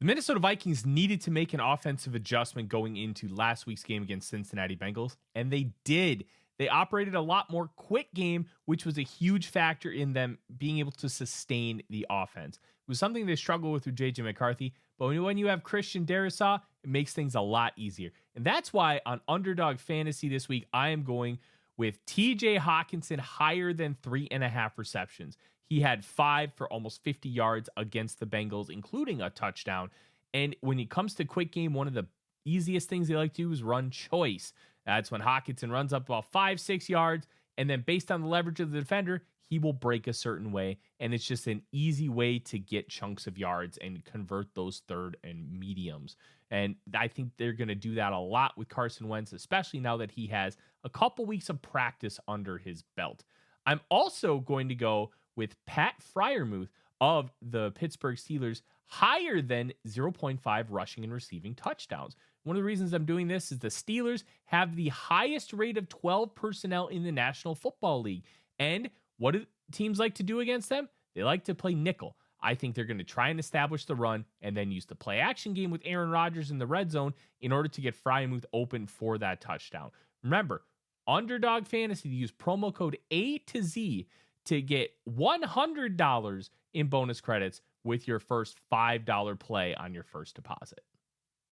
The Minnesota Vikings needed to make an offensive adjustment going into last week's game against Cincinnati Bengals, and they did. They operated a lot more quick game, which was a huge factor in them being able to sustain the offense. It was something they struggled with JJ McCarthy, but when you have Christian Darrisaw, it makes things a lot easier. And that's why on Underdog Fantasy this week, I am going with TJ Hockenson higher than 3.5 receptions. He had 5 for almost 50 yards against the Bengals, including a touchdown. And when it comes to quick game, one of the easiest things they like to do is run choice. That's when Hockenson runs up about 5-6 yards, and then based on the leverage of the defender, he will break a certain way. And it's just an easy way to get chunks of yards and convert those third and mediums. And I think they're going to do that a lot with Carson Wentz, especially now that he has a couple weeks of practice under his belt. I'm also going to go with Pat Freiermuth of the Pittsburgh Steelers higher than 0.5 rushing and receiving touchdowns. One of the reasons I'm doing this is the Steelers have the highest rate of 12 personnel in the National Football League. And what do teams like to do against them? They like to play nickel. I think they're going to try and establish the run and then use the play action game with Aaron Rodgers in the red zone in order to get Freiermuth open for that touchdown. Remember, Underdog Fantasy, use promo code ATOZ to get $100 in bonus credits with your first $5 play on your first deposit.